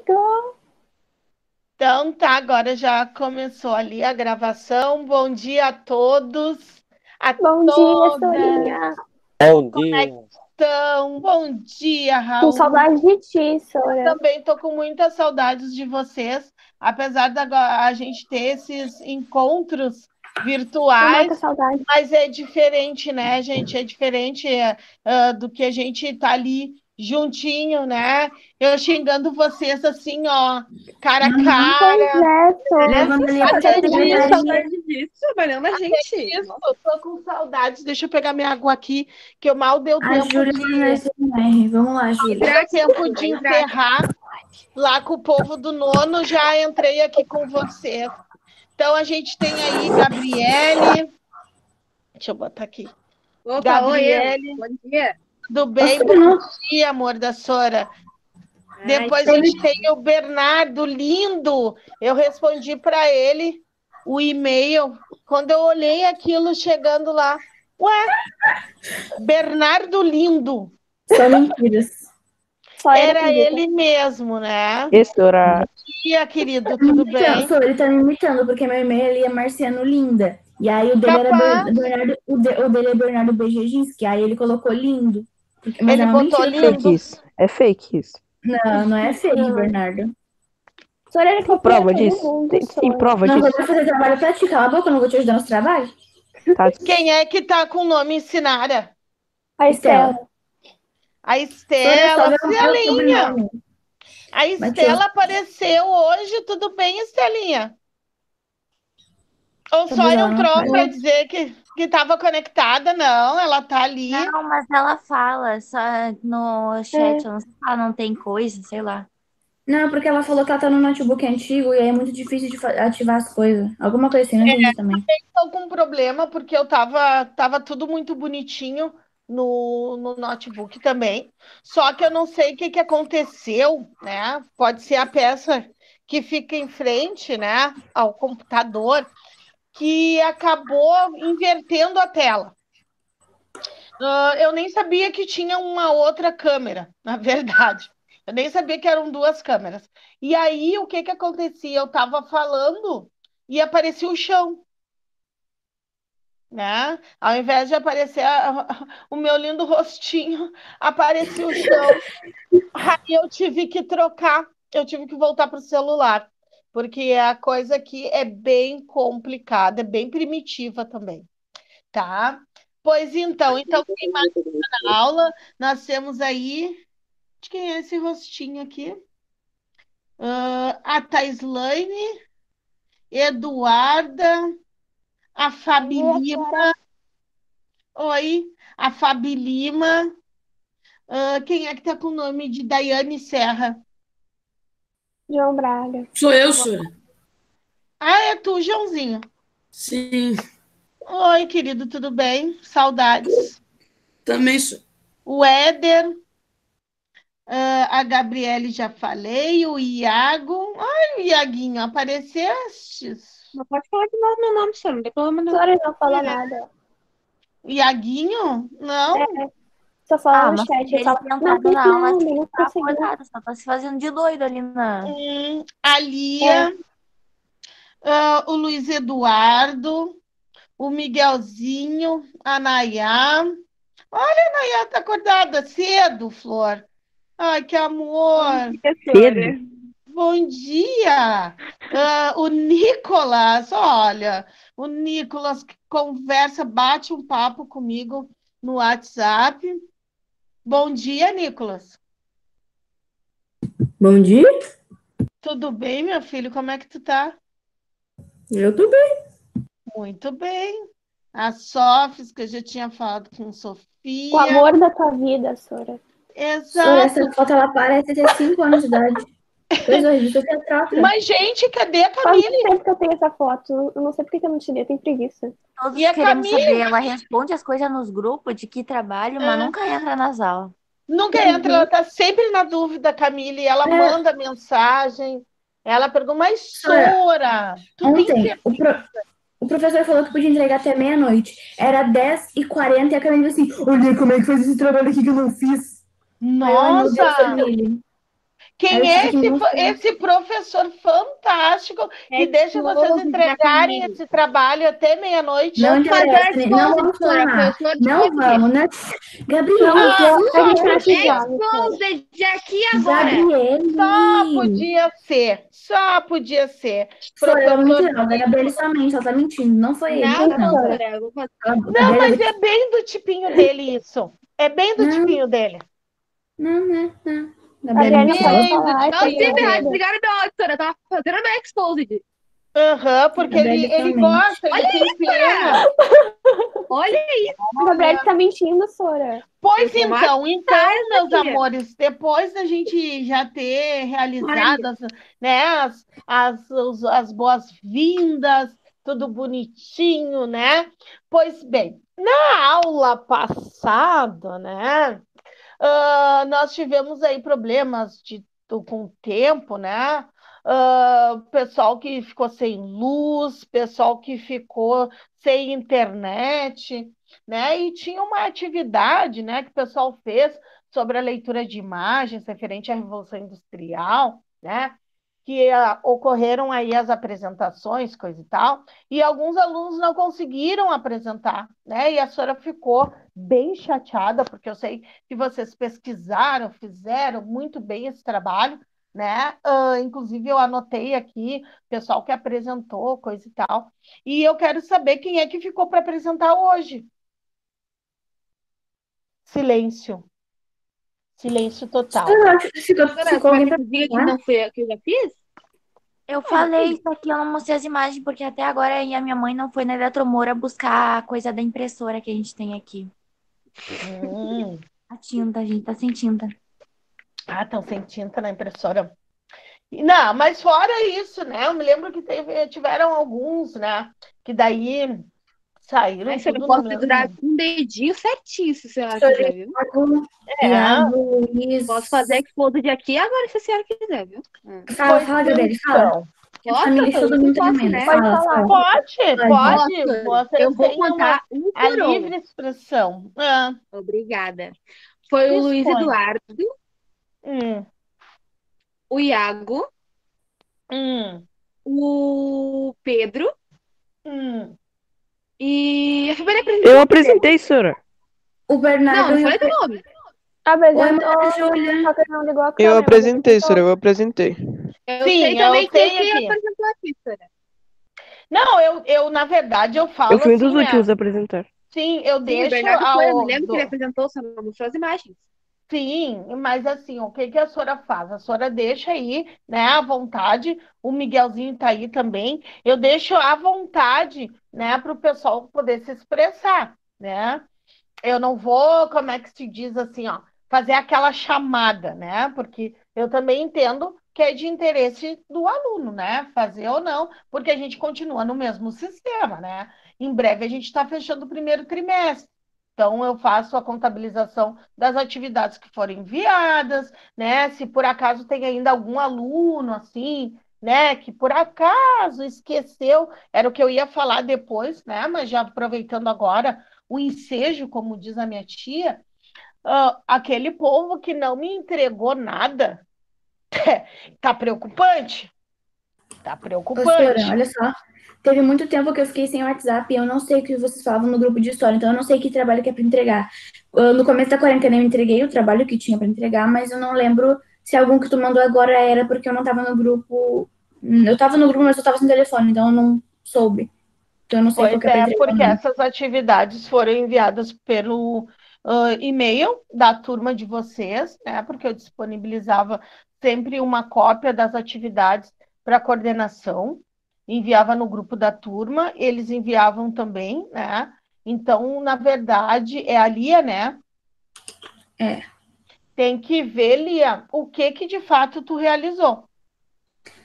amigo! Então tá, agora já começou ali a gravação. Bom dia a todos, a Bom dia, todas. Sorinha! Bom Como é dia. que estão? Bom dia, Com Raul. saudade de ti, Sora. Também tô com muitas saudades de vocês, apesar da a gente ter esses encontros Não mata a virtuais, saudade. mas é diferente, né, gente? É diferente do que a gente tá ali juntinho, né? Eu xingando vocês assim, ó, cara a Pois cara. é, Sora. Levando ali pra Até disso, saudade disso, trabalhando a gente. isso, eu tô com saudades. Deixa eu pegar minha água aqui, que eu mal deu A tempo Júlia fazendo SMR. Vamos lá, Júlia. deu tempo de encerrar lá com o povo do nono, já entrei aqui com você. Então a gente tem aí Gabriele. Deixa eu botar aqui. Opa, Gabriele. oi, bom dia. Tudo bem? Bom dia, amor da Sora. Depois a gente tem o Bernardo, lindo. Eu respondi para ele o e-mail. Quando eu olhei aquilo chegando lá, ué, Bernardo lindo. Só mentiras. Só ele Era acredita. ele mesmo, né? Estoura. Dia, querido, tudo bem? Então, ele tá me imitando, porque meu e-mail ali é Marciano Linda. E aí o dele era Capaz. Bernardo, o dele é Bernardo BGGinski, aí ele colocou lindo. Mas Ele é uma botou mentira. lindo. Fake isso. É fake isso. Não é fake, Bernardo. Sora, ele Tem copia prova todo disso? mundo, Tem Sora. prova Não disso? vou fazer trabalho pra ti, cala a boca, eu não vou te ajudar nos trabalhos. Tá. Quem é que tá com o nome Sinara? A Estela. A Sora, Estela, só meu Estelinha. sobrenome. A Estela apareceu hoje, tudo bem, Estelinha? Ou só Ela não entrou para fala. dizer que estava conectada? Não, ela tá ali. Não, mas ela fala só no chat, eu não sei se ela não tem coisa, sei lá. Não, porque ela falou que ela tá no notebook antigo e aí é muito difícil de ativar as coisas. Alguma coisa assim, não entendi também. Estou com problema porque eu tava tudo muito bonitinho no notebook também. Só que eu não sei o que aconteceu, né? Pode ser a peça que fica em frente, né, ao computador, que acabou invertendo a tela. Eu nem sabia que tinha uma outra câmera, na verdade. Eu nem sabia que eram duas câmeras. E aí, o que acontecia? Eu estava falando e aparecia o chão, né? Ao invés de aparecer o meu lindo rostinho, aparecia o chão. Aí eu tive que trocar, eu tive que voltar para o celular, porque a coisa aqui é bem complicada, é bem primitiva também, tá? Pois então quem mais está na aula? Nós temos aí, de quem é esse rostinho aqui? A Taislane, Eduarda, a Fabi Lima. Oi, a Fabi Lima. Quem é que tá com o nome de Daiane Serra? João Braga. Sou eu, Sora. Ah, é tu, Joãozinho. Sim, Oi, querido, tudo bem? Saudades. também sou. O Éder, a Gabriele já falei, o Iago. Ai, o Iaguinho, aparecestes? Não pode falar de novo meu nome, Sora, não tem problema não. Sora não fala nada. Iaguinho? Não. Só fala no mas chat. ele Fala, tinha não entrado fiz na aula, nada, não tá consegui. acordado, só tá se fazendo de doido ali na... A Lia, o Luiz Eduardo, o Miguelzinho, a Nayá. Olha, a Nayá tá acordada cedo, Flor. Ai, que amor. Cedo. Bom dia. O Nicolas, olha, o Nicolas que conversa, bate um papo comigo no WhatsApp. Bom dia, Nicolas. Bom dia, Tudo bem, meu filho? Como é que tu tá? eu tô bem. Muito bem. A Sofis, que eu já tinha falado com O Sofia. amor da tua vida, Sora. Sora, Exato. essa foto ela parece ter 5 anos de idade. Coisa horrível, você troca. Mas, gente, cadê a Faz Camille? muito tempo que eu tenho essa foto. Eu não sei por que eu não tirei, eu tenho preguiça. Todos E a queremos Camille? saber, ela responde as coisas nos grupos de que trabalho, mas nunca entra nas aulas. Nunca entra, ela tá sempre na dúvida, Camille. Ela manda mensagem, ela pergunta, mas Sora, tu tem Ontem, certeza? o professor falou que podia entregar até meia-noite. Era 10h40 e a Camille assim, olha como é que faz esse trabalho aqui que eu não fiz. Ai, meu Deus, Nossa, Camille. Quem é esse professor fantástico que deixa vocês entregarem esse trabalho até meia-noite? Não interessa, Mas não vamos chamar. Não vamos, né? Gabriel, A gente não te chama. Exposed aqui agora. Gabriel. Só podia ser. Sora, eu vou Professor- mentir, não. A Gabriela somente, ela tá mentindo. Não foi ele. Não, Não, Sora, eu vou fazer. Não, mas é bem do tipinho dele isso. É bem do Não. tipinho dele. Não. Gabriela não pode Bem falar. Não, foi sim, eu. verdade, ligaram meu áudio, Sora. Eu tava fazendo a minha exposed. Aham, porque ele Também. gosta, ele tem pena. Olha A Gabriela tá mentindo, Sora. Pois Eu vou então, meus tia. amores, depois da gente já ter realizado as boas-vindas, tudo bonitinho, né? Pois bem, na aula passada, né, nós tivemos aí problemas com o tempo, né? Pessoal que ficou sem luz, pessoal que ficou sem internet, né? E tinha uma atividade, né, que o pessoal fez sobre a leitura de imagens referente à Revolução Industrial, né? Que ocorreram aí as apresentações, coisa e tal, e alguns alunos não conseguiram apresentar, né? E a senhora ficou bem chateada, porque eu sei que vocês pesquisaram, fizeram muito bem esse trabalho, né? Inclusive eu anotei aqui pessoal que apresentou, coisa e tal. E eu quero saber quem é que ficou para apresentar hoje. Silêncio. Silêncio total. Ficou alguém pra diga que não foi eu que eu já fiz? Eu falei isso aqui, eu não mostrei as imagens, porque até agora a minha mãe não foi na Eletromoura buscar a coisa da impressora que a gente tem aqui. A tinta, a gente tá sem tinta. Estão sem tinta na impressora. Não, mas fora isso, né? Eu me lembro que tiveram alguns, né? Que daí saíram Mas eu tudo posso no mesmo. segurar com um dedinho certinho, se a senhora quiser, viu? Thiago, Luiz. Posso fazer a exposed aqui agora, se a senhora quiser, viu? Fala, Gabriela, fala. Posso? Família, todo mundo Posso, tremendo. né? Pode Fala, falar. fala. Pode. Posso? Vocês Eu vou têm contar um a por um. livre expressão. Obrigada. Foi o Luiz Dispõe. Eduardo, Hum, o Iago, hum, o Pedro hum. e a primeira Eu apresentei, Sora. O Bernardo Não, e não o falei teu nome. Oi, Apresentou, Júlia. só que não ligou a Eu câmera. apresentei, Sora, eu apresentei. Eu Sim, sei eu também sei quem aqui. apresentou aqui, Sora. Não, eu na verdade eu falo Eu fui um dos assim, né? últimos a apresentar. Sim, eu Sim, o deixo Bernardo foi, eu me lembro que do- ele apresentou, só não mostrou as imagens. Sim, mas assim, o que que a Sora faz? A Sora deixa aí, né, à vontade, o Miguelzinho tá aí também, eu deixo à vontade, né, para o pessoal poder se expressar, né? Eu não vou, como é que se diz assim, ó, fazer aquela chamada, né? Porque eu também entendo que é de interesse do aluno, né? Fazer ou não, porque a gente continua no mesmo sistema, né? Em breve a gente está fechando o primeiro trimestre. Então, eu faço a contabilização das atividades que foram enviadas, né? Se por acaso tem ainda algum aluno, assim, né, que por acaso esqueceu, era o que eu ia falar depois, né? Mas já aproveitando agora o ensejo, como diz a minha tia, aquele povo que não me entregou nada, tá preocupante? Tá Ô, preocupante. Sora, olha só. Teve muito tempo que eu fiquei sem WhatsApp e eu não sei o que vocês falavam no grupo de história, então eu não sei que trabalho que é pra entregar. No começo da quarentena eu entreguei o trabalho que tinha pra entregar, mas eu não lembro se algum que tu mandou agora era porque eu não tava no grupo. Eu tava no grupo, mas eu tava sem telefone, então eu não soube. Então eu não sei qual Pois que é pra é, entregar. porque não. essas atividades foram enviadas pelo e-mail da turma de vocês, né? Porque eu disponibilizava sempre uma cópia das atividades para coordenação, enviava no grupo da turma, eles enviavam também, né? Então, na verdade, é a Lia, né? É. Tem que ver, Lia, o que que de fato tu realizou.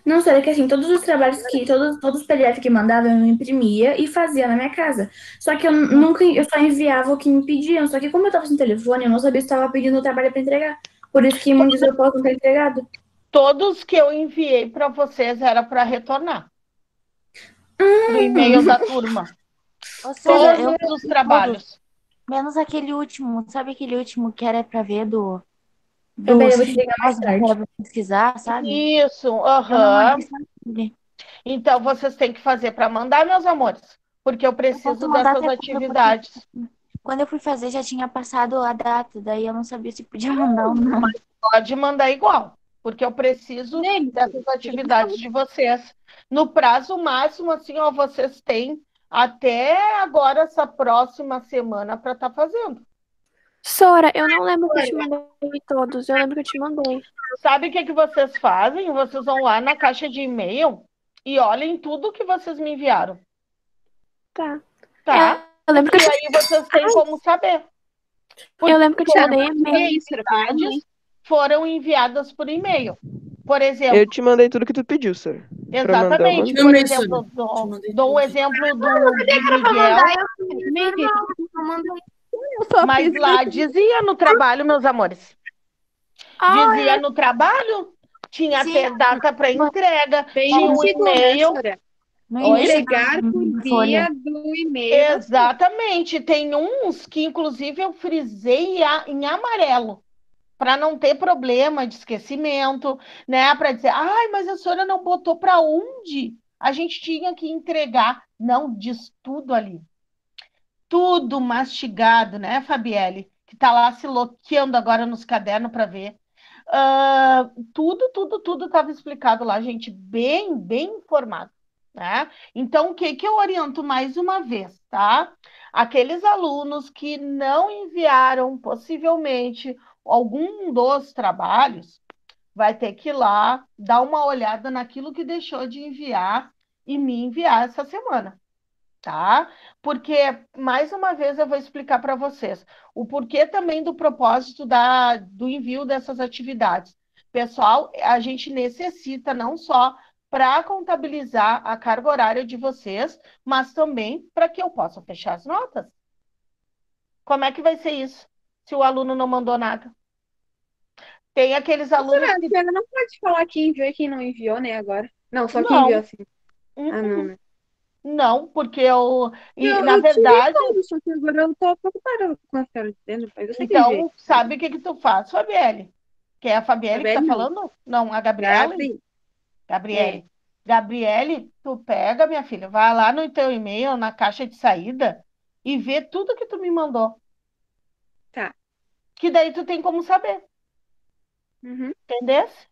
Não, Sora, que assim, todos os trabalhos todos os PDF que mandavam, eu imprimia e fazia na minha casa. Só que eu nunca, eu só enviava o que me pediam. Só que como eu tava sem telefone, eu não sabia se estava pedindo o trabalho para entregar. Por isso que muitos eu posso não ter entregado. Todos que eu enviei para vocês era para retornar. No e-mail da turma. Ou seja, eu Todos os trabalhos. menos aquele último, sabe aquele último que era pra ver do do Peraí, eu vou te ligar mais Serasa tarde. pra pesquisar, sabe? Isso, Eu não aham. mandei só ele. Então vocês têm que fazer para mandar, meus amores, porque eu Eu preciso posso mandar dessas até quando, porque atividades. quando eu fui fazer já tinha passado a data, daí eu não sabia se podia mandar ou não. Pode mandar igual, porque eu preciso Nele, dessas atividades de vocês. No prazo máximo, assim, ó, vocês têm até agora, essa próxima semana, para estar fazendo. Sora, eu não lembro que eu te mandei todos. Eu lembro que eu te mandei. Sabe o que que vocês fazem? Vocês vão lá na caixa de e-mail e olhem tudo que vocês me enviaram, Tá. tá? Eu lembro que eu E te, aí vocês têm como saber. eu lembro que eu te mandei E e-mail. é isso, Sora. Atividades foram enviadas por e-mail. Por exemplo, Eu te mandei tudo que tu pediu, Sora. Pra mandar, eu exatamente. mandei. Por Também, exemplo, Sônia. Te mandei dou um tudo. exemplo do Miguel, mas lá dizia no trabalho, meus amores. Dizia no trabalho, tinha Sim. até data para entrega, Bem tinha um antigo, né, e-mail. Sora? No Oi? início Entregar da por folha. via do e-mail. Exatamente. Tem uns que, inclusive, eu frisei em amarelo, para não ter problema de esquecimento, né? Para dizer, ai, mas a senhora não botou para onde a gente tinha que entregar. Não, diz tudo ali. Tudo mastigado, né, Fabielle? Que tá lá se loqueando agora nos cadernos para ver. Tudo estava explicado lá, gente, bem informado, né? Então, o que que eu oriento mais uma vez, tá? Aqueles alunos que não enviaram, possivelmente, algum dos trabalhos, vai ter que ir lá dar uma olhada naquilo que deixou de enviar e me enviar essa semana. Tá? Porque, mais uma vez, eu vou explicar para vocês o porquê também do propósito do envio dessas atividades. Pessoal, a gente necessita não só para contabilizar a carga horária de vocês, mas também para que eu possa fechar as notas. Como é que vai ser isso, se o aluno não mandou nada? Tem aqueles alunos Sora, que... a senhora não pode falar quem enviou e quem não enviou, né, agora? Não, só quem Não. enviou, assim. Ah, não, né? Não, porque eu... E, Eu na tirei verdade... tudo, só que agora eu tô preocupada com a senhora dizendo, mas eu sei que Então, enviei. sabe o que que tu faz, Fabielle? Que é a Fabielle que tá Fabielle, não. falando? Não, a Gabriela? Gabi, Gabriele. Gabriele, tu pega, minha filha, vai lá no teu e-mail, na caixa de saída, e vê tudo que tu me mandou. Tá. Que daí tu tem como saber, Uhum. entendesse?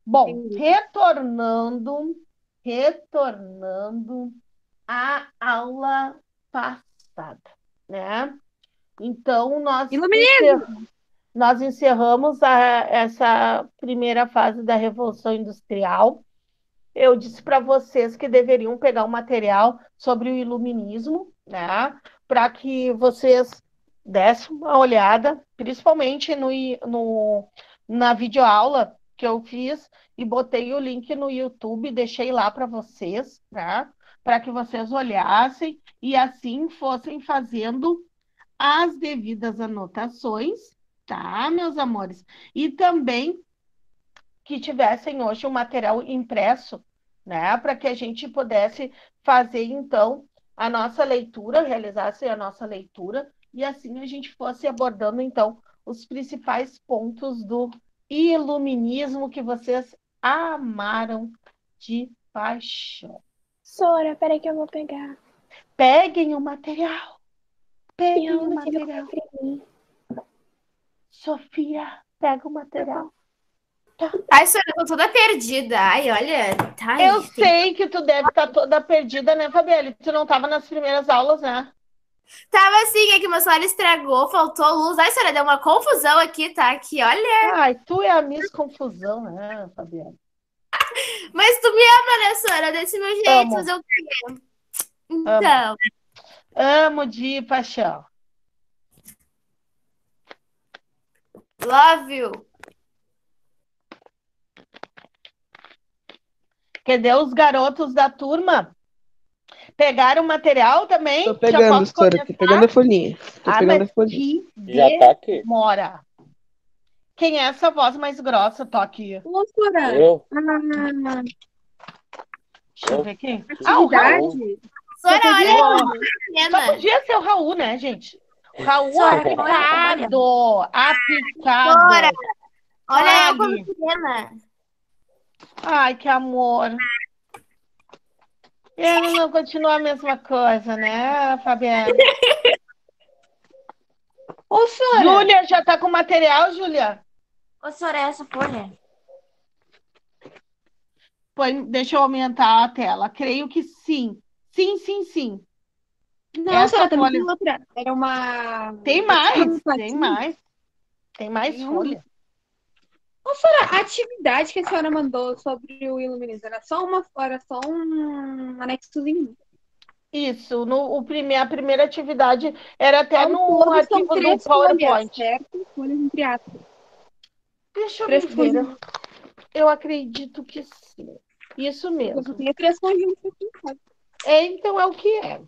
Bom, Entendi. retornando à aula passada, né? Então, nós encerramos essa primeira fase da Revolução Industrial. Eu disse para vocês que deveriam pegar um material sobre o iluminismo, né? Para que vocês dessem uma olhada, principalmente na videoaula que eu fiz e botei o link no YouTube, deixei lá para vocês, né? Para que vocês olhassem e assim fossem fazendo as devidas anotações, tá, meus amores? E também que tivessem hoje um material impresso, né, para que a gente pudesse fazer, então, a nossa leitura, realizasse a nossa leitura, e assim a gente fosse abordando, então, os principais pontos do iluminismo que vocês amaram de paixão. Sora, peraí que eu vou pegar. Peguem o material. Peguem Eu o não tive material. como imprimir. Sofia, pega o material. Ai, Sora, eu tô toda perdida. Ai, olha. Ai, Eu sei que tu deve estar toda perdida, né, Fabielle? Tu não estava nas primeiras aulas, né? Tava assim, é que meu celular estragou, faltou luz. Ai, Sora, deu uma confusão aqui, tá? Aqui, olha. Ai, tu é a Miss Confusão, né, Fabielle? Mas tu me ama, né, Sora? Desse meu jeito, Amo. fazer o quê? Então, Amo de paixão. love you. Cadê os garotos da turma? Pegaram o material também? Tô pegando, posso Sora. Tô começar? pegando a folhinha. Tô pegando mas a folhinha. que Já tá aqui. demora. Quem é essa voz mais grossa, Toque? Ô, Sora. Eu? Ah, Deixa eu ver quem. Ah, o Raul. atividade. Sora, olha Só a pequena. podia ser o Raul, né, gente? Raul Sora, qual é a apicado. Apicado. Sora, olha eu Fale. como pequena. Ai, que amor. Ele não continua a mesma coisa, né, Fabiana? Ô, Sora, Júlia, já tá com material, Júlia? Ô, Sora, essa folha. Deixa eu aumentar a tela. Creio que sim. Sim, sim, sim. não, Essa Sora, também folha- tem outra. Era uma. Tem mais, Tinha um tem patinho. mais. Tem mais Tem folha. Ô, Sora, a atividade que a senhora mandou sobre o iluminismo era só um anexozinho. Isso, a primeira atividade era até Ao no todo, são arquivo do 3 folhas, PowerPoint. certo? Folhas entre aspas. Deixa eu 3 ver. folhas. Eu acredito que sim. Isso Eu mesmo. tenho 3 conjuntos aqui, sabe? Então é o que é.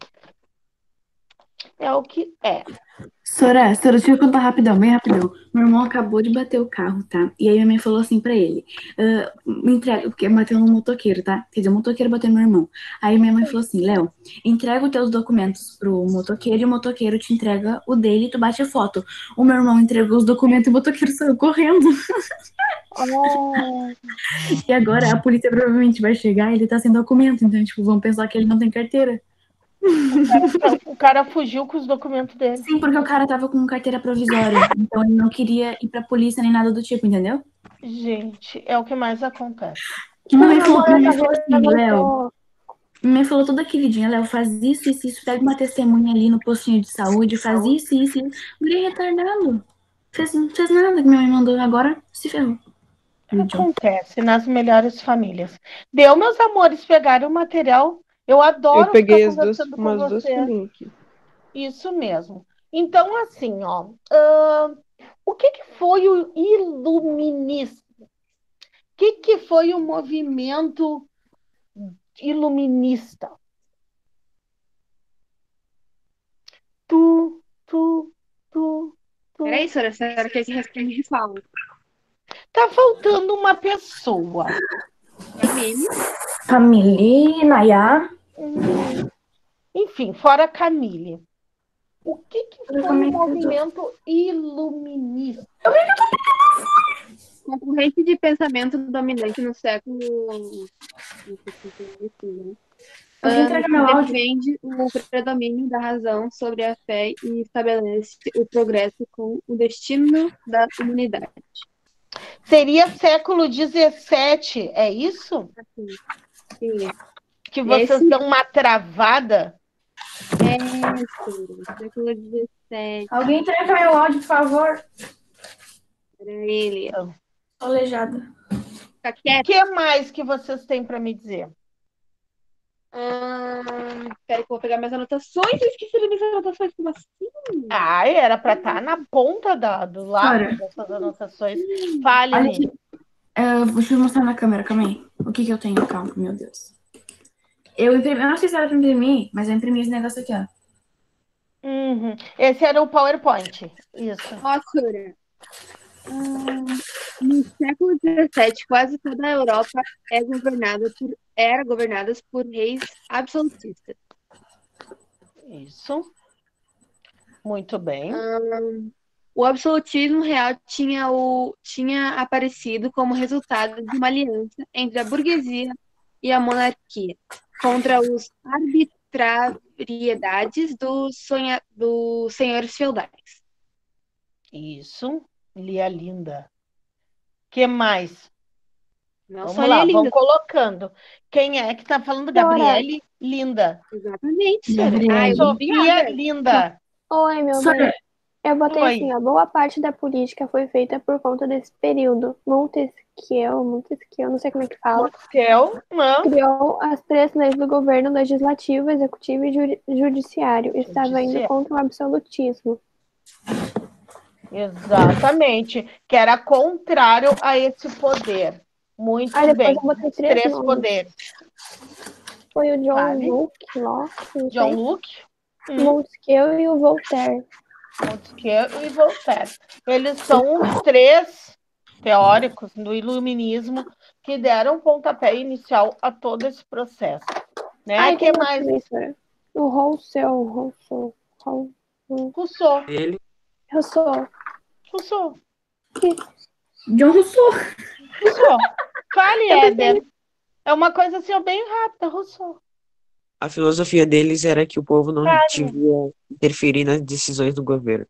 É o que é. Sora, deixa eu contar rapidão, bem rapidão. Meu irmão acabou de bater o carro, tá? E aí minha mãe falou assim pra ele: me entrega, porque bateu no motoqueiro, tá? Quer dizer, o motoqueiro bateu no meu irmão. Aí minha mãe falou assim: Léo, entrega os teus documentos pro motoqueiro e o motoqueiro te entrega o dele e tu bate a foto. O meu irmão entregou os documentos e o motoqueiro saiu correndo. E agora a polícia provavelmente vai chegar e ele tá sem documento, então, tipo, vão pensar que ele não tem carteira. O cara fugiu com os documentos dele. Sim, porque o cara tava com carteira provisória, então ele não queria ir pra polícia nem nada do tipo, entendeu? Gente, é o que mais acontece. Minha mãe falou assim, Léo, minha mãe falou toda queridinha, Léo, faz isso, pega uma testemunha ali no postinho de saúde, faz isso. Guri retardado. Não fez nada que minha mãe mandou, agora se ferrou. Acontece nas melhores famílias. Deu, meus amores, pegaram o material. Eu adoro Eu peguei ficar conversando com umas duas você. folhinhas aqui. Isso mesmo. Então, assim, ó, o que foi o iluminismo? O que foi o movimento iluminista? Tu. Peraí, Sora, a senhora quer que responda e fala. Tá faltando uma pessoa. Camille, Nayá. Enfim, fora Camille. O que foi o movimento iluminista? Concorrente de pensamento dominante no século defende o predomínio da razão sobre a fé e estabelece o progresso como o destino da humanidade. Seria século XVII, é isso? Sim. Que vocês dão uma travada? Século XVII. Alguém treca meu áudio, por favor. Era ele. Tô aleijada. O que mais que vocês têm para me dizer? Peraí, que eu vou pegar minhas anotações. Eu esqueci das minhas anotações. Como assim? Era para estar na ponta do lado dessas anotações. Fale, Nê. Deixa eu mostrar na câmera, calma aí. O que eu tenho? Calma, meu Deus. Eu imprimi, eu não sei se era pra imprimir, mas eu imprimi esse negócio aqui, ó. Esse era o PowerPoint. Isso. Nossa, no século XVII, quase toda a Europa era governada por reis absolutistas. Isso. Muito bem. O absolutismo real tinha aparecido como resultado de uma aliança entre a burguesia e a monarquia contra os arbitrariedades dos senhores feudais. Isso. Lia Linda. Que mais? Vamos lá, vamos colocando. Quem é que está falando? Gabriele Linda. Exatamente, Sofia Linda. Oi, meu bem. Eu botei assim, ó, boa parte da política foi feita por conta desse período. Montesquieu, não sei como é que fala. Montesquieu, não. Criou as 3 leis do governo legislativo, executivo e judiciário. Estava indo contra o absolutismo. Exatamente. Que era contrário a esse poder. Muito bem. Eu botei 3 poderes. Foi o John Locke. John Locke. Montesquieu e o Voltaire. Montesquieu e Voltaire. Eles são os 3 teóricos do iluminismo que deram pontapé inicial a todo esse processo. Né? Que mais? O Rousseau. Rousseau. Ele. Rousseau. Rousseau. John Rousseau. Rousseau. Fale, Éder. É uma coisa assim, bem rápida, Rousseau. A filosofia deles era que o povo não Fale. devia interferir nas decisões do governo.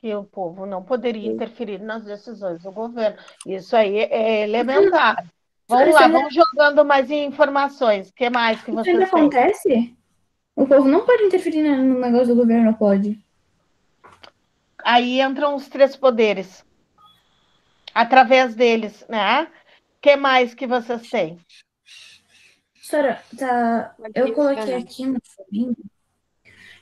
Que o povo não poderia interferir nas decisões do governo. Isso aí é elementar. Vamos lá, vamos jogando mais informações. O que mais que Isso vocês ainda têm? acontece? O povo não pode interferir no negócio do governo, pode? Aí entram os 3 poderes. Através deles, né? O que mais que vocês têm? Senhora, tá. Eu coloquei aqui no domingo.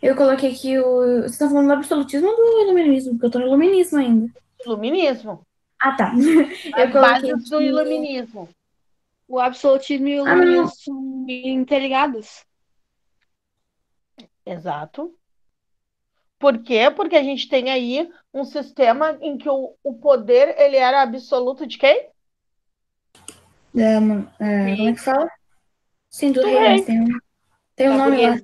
Eu coloquei aqui o. Vocês estão falando do absolutismo ou do iluminismo? Porque eu tô no iluminismo ainda. Iluminismo. Ah, tá. As bases do iluminismo. O absolutismo e o iluminismo são interligados. Exato. Por quê? Porque a gente tem aí um sistema em que o poder ele era absoluto de quem? Como é que fala? Sim, do Do rei, rei. mas tem um nome lá.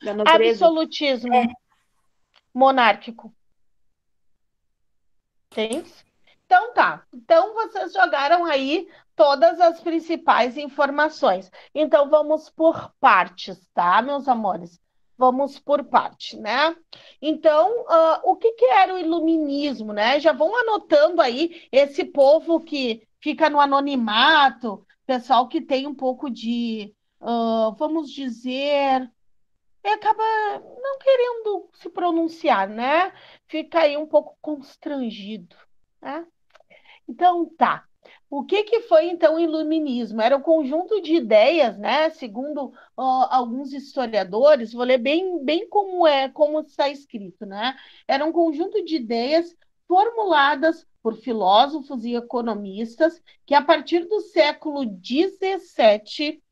Da nobreza. Absolutismo monárquico. Tem? Então tá. Então vocês jogaram aí todas as principais informações. Então vamos por partes, tá, meus amores? Vamos por parte, né? Então, o que era o iluminismo, né? Já vão anotando aí esse povo que fica no anonimato, pessoal que tem um pouco de, vamos dizer, acaba não querendo se pronunciar, né? Fica aí um pouco constrangido, né? Então, tá. O que foi, então, o iluminismo? Era um conjunto de ideias, né? Segundo alguns historiadores, vou ler bem como está escrito, né? Era um conjunto de ideias formuladas por filósofos e economistas que, a partir do século XVII,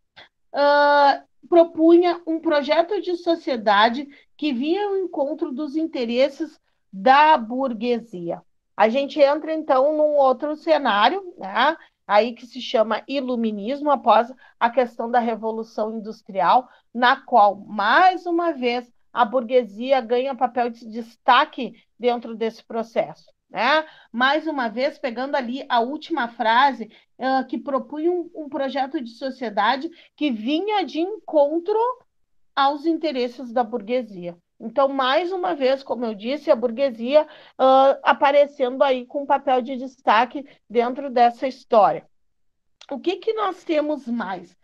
propunha um projeto de sociedade que vinha ao encontro dos interesses da burguesia. A gente entra, então, num outro cenário, né? Aí que se chama iluminismo, após a questão da Revolução Industrial, na qual, mais uma vez, a burguesia ganha papel de destaque dentro desse processo, né? Mais uma vez, pegando ali a última frase, que propunha um projeto de sociedade que vinha de encontro aos interesses da burguesia. Então, mais uma vez, como eu disse, a burguesia aparecendo aí com um papel de destaque dentro dessa história. O que nós temos mais?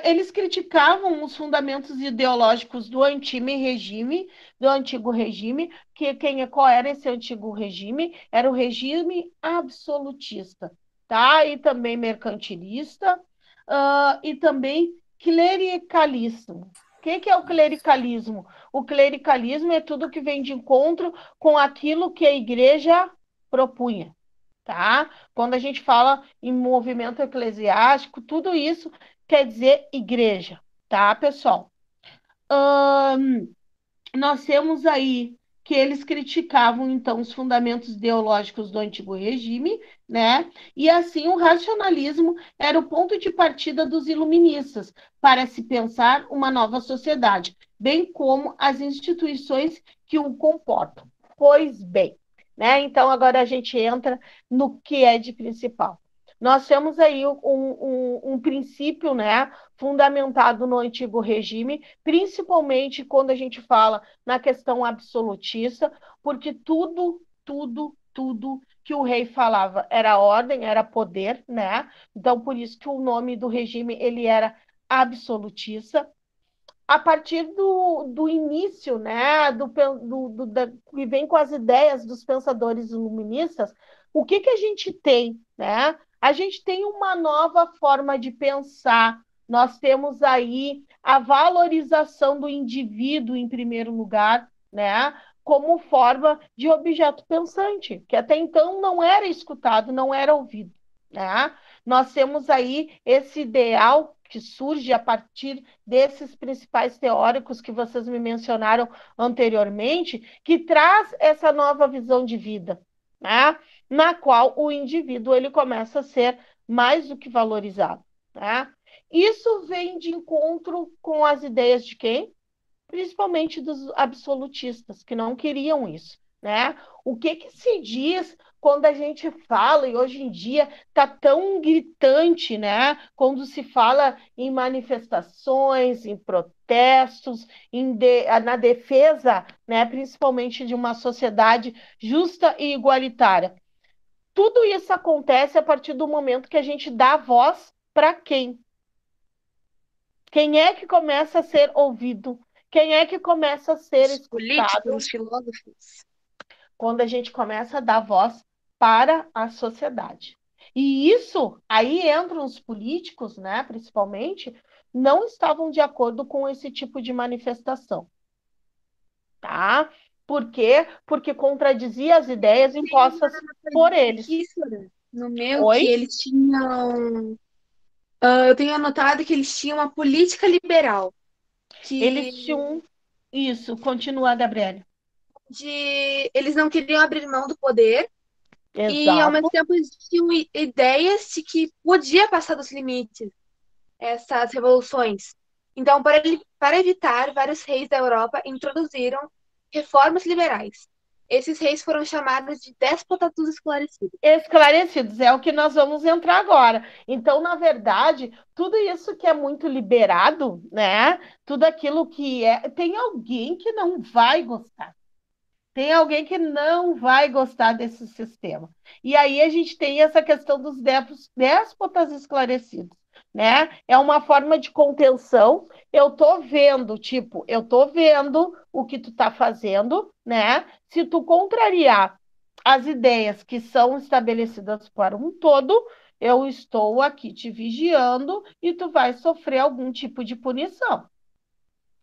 Eles criticavam os fundamentos ideológicos do antigo regime, qual era esse antigo regime? Era o regime absolutista, tá? E também mercantilista, e também clericalismo. O que é o clericalismo? O clericalismo é tudo que vem de encontro com aquilo que a igreja propunha. Tá? Quando a gente fala em movimento eclesiástico, tudo isso quer dizer igreja, tá, pessoal? Nós temos aí que eles criticavam, então, os fundamentos ideológicos do antigo regime, né? E, assim, o racionalismo era o ponto de partida dos iluministas para se pensar uma nova sociedade, bem como as instituições que o comportam. Pois bem, né? Então, agora a gente entra no que é de principal. Nós temos aí um princípio, né, fundamentado no antigo regime, principalmente quando a gente fala na questão absolutista, porque tudo que o rei falava era ordem, era poder, né? Então, por isso que o nome do regime ele era absolutista. A partir do início, né, que vem com as ideias dos pensadores iluministas, o que a gente tem, né? A gente tem uma nova forma de pensar. Nós temos aí a valorização do indivíduo em primeiro lugar, né? Como forma de objeto pensante, que até então não era escutado, não era ouvido, né? Nós temos aí esse ideal que surge a partir desses principais teóricos que vocês me mencionaram anteriormente, que traz essa nova visão de vida, né? Na qual o indivíduo ele começa a ser mais do que valorizado, né? isso vem de encontro com as ideias de quem? Principalmente dos absolutistas, que não queriam isso, né? O que se diz quando a gente fala, e hoje em dia está tão gritante, né? Quando se fala em manifestações, em protestos, na defesa, né? Principalmente de uma sociedade justa e igualitária. Tudo isso acontece a partir do momento que a gente dá voz para quem? Quem é que começa a ser ouvido? Quem é que começa a ser Os políticos, escutado? os filósofos. Quando a gente começa a dar voz para a sociedade. E isso, aí entram os políticos, né, principalmente, não estavam de acordo com esse tipo de manifestação. Tá? Por quê? Porque contradizia as ideias impostas por eles. Aqui, no meu, Oi? que eles tinham. Eu tenho anotado que eles tinham uma política liberal. Eles tinham isso. Continua, Gabriela. Eles não queriam abrir mão do poder. E, ao mesmo Exato. tempo, eles tinham ideias de que podia passar dos limites essas revoluções. Então, para evitar, vários reis da Europa introduziram reformas liberais. Esses reis foram chamados de déspotas dos esclarecidos. Esclarecidos, é o que nós vamos entrar agora. Então, na verdade, tudo isso que é muito liberado, né? Tudo aquilo que é. Tem alguém que não vai gostar. Tem alguém que não vai gostar desse sistema. E aí a gente tem essa questão dos déspotas esclarecidos, né? É uma forma de contenção. Eu tô vendo o que tu tá fazendo, né? Se tu contrariar as ideias que são estabelecidas para um todo, eu estou aqui te vigiando e tu vai sofrer algum tipo de punição.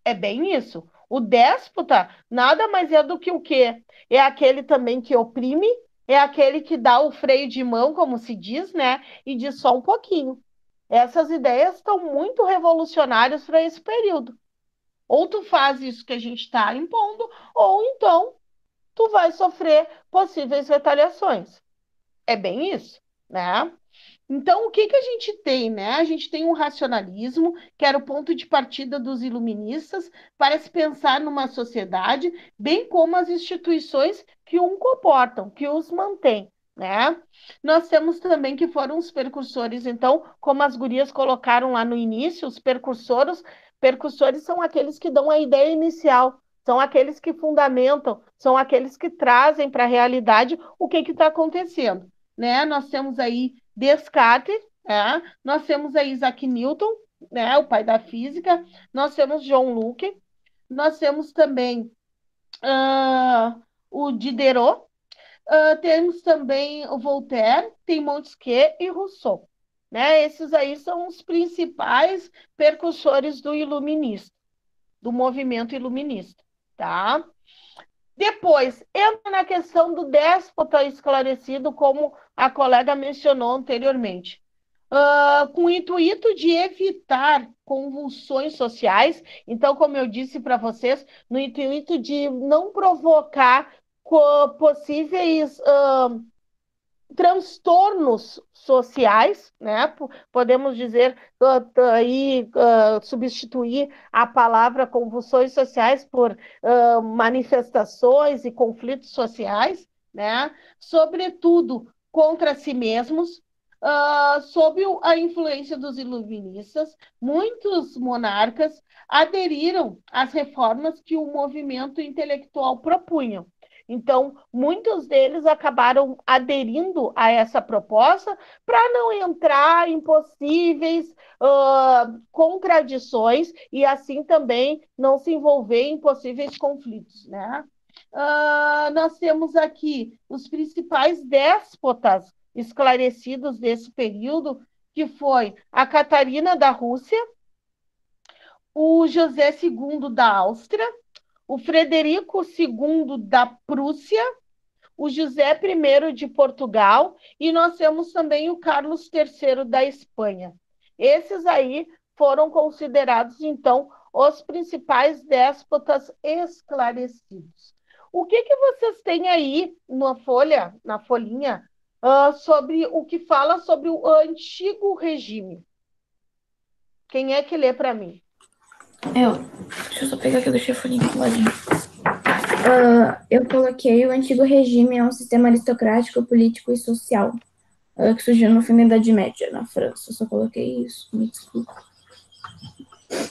É bem isso. O déspota nada mais é do que o quê? É aquele também que oprime, é aquele que dá o freio de mão, como se diz, né? E diz só um pouquinho. Essas ideias estão muito revolucionárias para esse período. Ou tu faz isso que a gente está impondo, ou então tu vai sofrer possíveis retaliações. É bem isso, né? Então, o que a gente tem, né? A gente tem um racionalismo, que era o ponto de partida dos iluministas, para se pensar numa sociedade, bem como as instituições que o comportam, que os mantêm, né? Nós temos também que foram os percursores, então, como as gurias colocaram lá no início, os percursores são aqueles que dão a ideia inicial, são aqueles que fundamentam, são aqueles que trazem para a realidade o que está acontecendo, né? Nós temos aí Descartes, nós temos aí Isaac Newton, né, o pai da física, nós temos John Locke, nós temos também o Diderot, temos também o Voltaire, tem Montesquieu e Rousseau. Né? Esses aí são os principais percursores do iluminista, do movimento iluminista. Tá? Depois, entra na questão do déspota esclarecido, como a colega mencionou anteriormente. Com o intuito de evitar convulsões sociais, então, como eu disse para vocês, no intuito de não provocar possíveis transtornos sociais, né? Podemos dizer aí substituir a palavra convulsões sociais por manifestações e conflitos sociais, né? Sobretudo contra si mesmos, sob a influência dos iluministas, muitos monarcas aderiram às reformas que o movimento intelectual propunha. Então, muitos deles acabaram aderindo a essa proposta para não entrar em possíveis contradições e, assim, também não se envolver em possíveis conflitos, né? Nós temos aqui os principais déspotas esclarecidos desse período, que foi a Catarina da Rússia, o José II da Áustria, o Frederico II da Prússia, o José I de Portugal e nós temos também o Carlos III da Espanha. Esses aí foram considerados, então, os principais déspotas esclarecidos. O que vocês têm aí na folhinha, sobre o que fala sobre o antigo regime? Quem é que lê para mim? Deixa eu só pegar aqui, eu deixei a folhinha do ladinho. Eu coloquei: o antigo regime é um sistema aristocrático, político e social que surgiu no fim da Idade Média, na França. Eu só coloquei isso, me desculpa.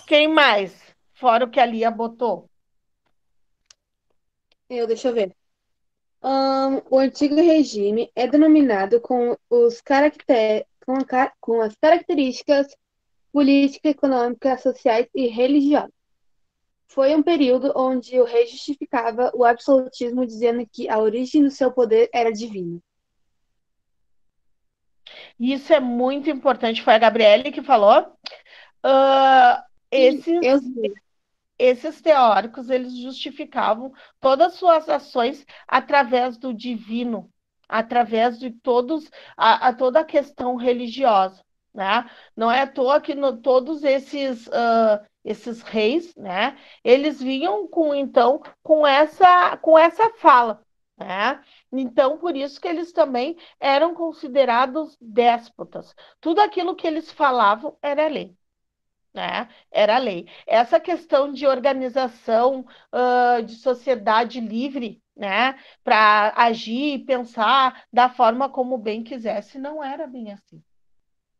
Quem mais? Fora o que a Lia botou. Deixa eu ver. O antigo regime é denominado com as características políticas, econômicas, sociais e religiosas. Foi um período onde o rei justificava o absolutismo, dizendo que a origem do seu poder era divina. Isso é muito importante. Foi a Gabriele que falou. Esses teóricos, eles justificavam todas as suas ações através do divino, através de toda a questão religiosa, né? Não é à toa que todos esses reis, né? Eles vinham com essa fala, né? Então, por isso que eles também eram considerados déspotas. Tudo aquilo que eles falavam era lei. Né? Era lei. Essa questão de organização de sociedade livre, né? Para agir e pensar da forma como bem quisesse, não era bem assim.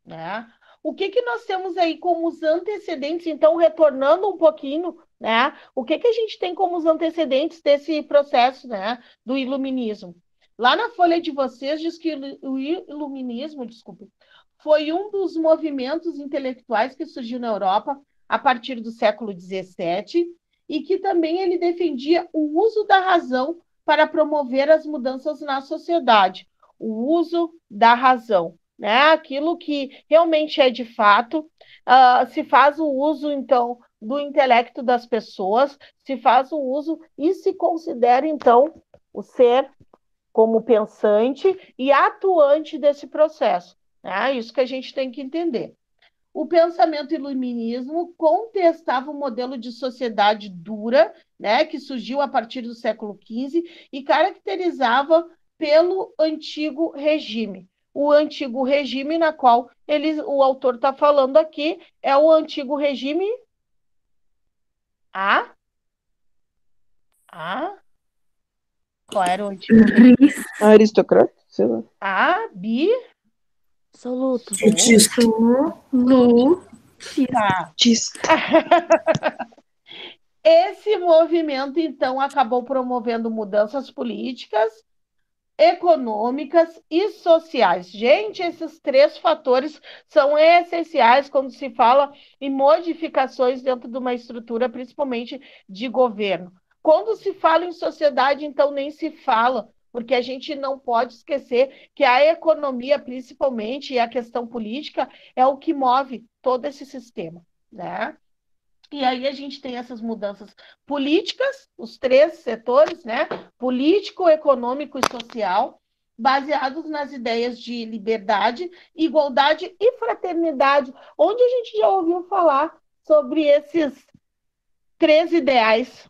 Né? O que nós temos aí como os antecedentes, então, retornando um pouquinho, né? O que a gente tem como os antecedentes desse processo, né? Do iluminismo? Lá na folha de vocês diz que o iluminismo, desculpe, foi um dos movimentos intelectuais que surgiu na Europa a partir do século XVII e que também ele defendia o uso da razão para promover as mudanças na sociedade. O uso da razão, né? Aquilo que realmente é de fato, se faz o uso, então, do intelecto das pessoas, se faz o uso e se considera, então, o ser como pensante e atuante desse processo. Isso que a gente tem que entender. O pensamento iluminismo contestava o modelo de sociedade dura, né, que surgiu a partir do século XV e caracterizava pelo antigo regime. O antigo regime na qual o autor está falando aqui é o antigo regime qual era o antigo regime? Aristocrata, sei lá. Absoluto. Tá. Esse movimento, então, acabou promovendo mudanças políticas, econômicas e sociais. Gente, esses 3 fatores são essenciais quando se fala em modificações dentro de uma estrutura, principalmente de governo. Quando se fala em sociedade, então, nem se fala, porque a gente não pode esquecer que a economia, principalmente, e a questão política, é o que move todo esse sistema, né? E aí a gente tem essas mudanças políticas, os 3 setores, né? Político, econômico e social, baseados nas ideias de liberdade, igualdade e fraternidade, onde a gente já ouviu falar sobre esses 3 ideais.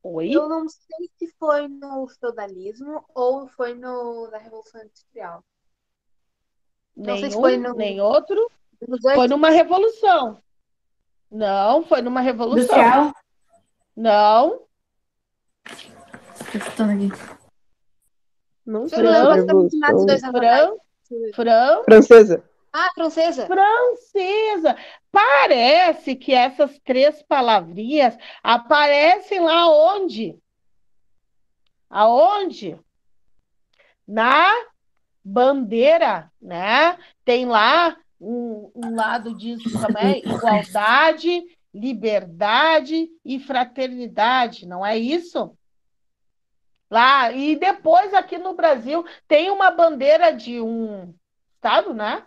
Oi? Eu não sei se foi no feudalismo ou foi na Revolução Industrial. Não sei se foi nem outro. Foi numa revolução. Não, foi numa revolução. Industrial? Não. Tô escutando aqui. Não sei se foi revolução. Francesa. Francesa. Francesa. Parece que essas 3 palavrinhas aparecem lá onde? Aonde? Na bandeira, né? Tem lá um lado disso também, igualdade, liberdade e fraternidade, não é isso? Lá, e depois aqui no Brasil tem uma bandeira de um estado, né?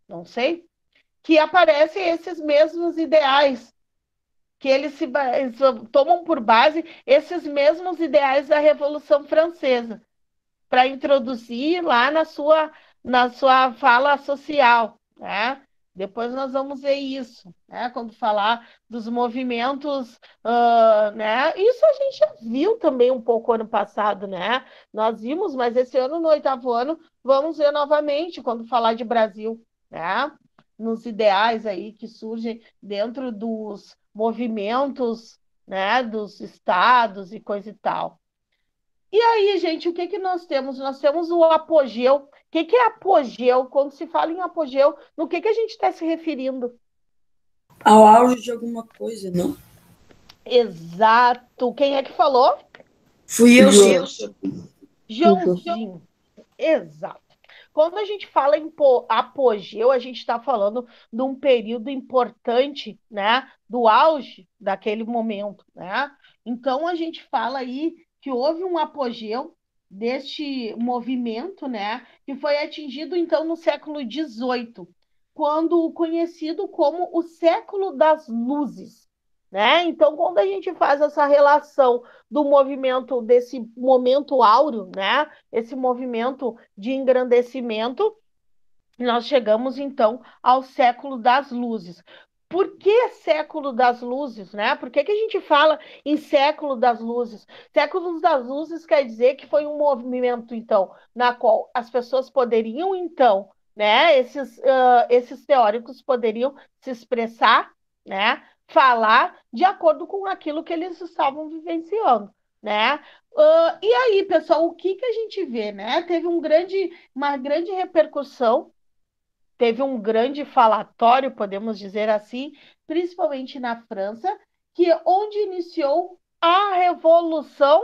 Não sei, que aparecem esses mesmos ideais, que eles tomam por base esses mesmos ideais da Revolução Francesa, para introduzir lá na sua fala social, né? Depois nós vamos ver isso, né? Quando falar dos movimentos, né? Isso a gente já viu também um pouco ano passado, né? Nós vimos, mas esse ano, no 8º ano, vamos ver novamente quando falar de Brasil, né? Nos ideais aí que surgem dentro dos movimentos, né? Dos estados e coisa e tal. E aí, gente, o que que nós temos? Nós temos o apogeu. O que que é apogeu? Quando se fala em apogeu, no que a gente está se referindo? Ao auge de alguma coisa, não? Exato. Quem é que falou? Fui eu, João. senhor. Joãozinho. Exato. Quando a gente fala em apogeu, a gente está falando de um período importante, né? Do auge daquele momento, né? Então, a gente fala aí que houve um apogeu deste movimento, né? Que foi atingido, então, no século XVIII, quando conhecido como o século das luzes, né? Então, quando a gente faz essa relação do movimento, desse momento áureo, né? Esse movimento de engrandecimento, nós chegamos então ao século das luzes. Por que século das luzes, né? Por que a gente fala em século das luzes? Século das luzes quer dizer que foi um movimento, então, na qual as pessoas poderiam, então, né? Esses teóricos poderiam se expressar, né? Falar de acordo com aquilo que eles estavam vivenciando, né? E aí, pessoal, o que a gente vê, né? Teve uma grande repercussão, teve um grande falatório, podemos dizer assim, principalmente na França, onde iniciou a Revolução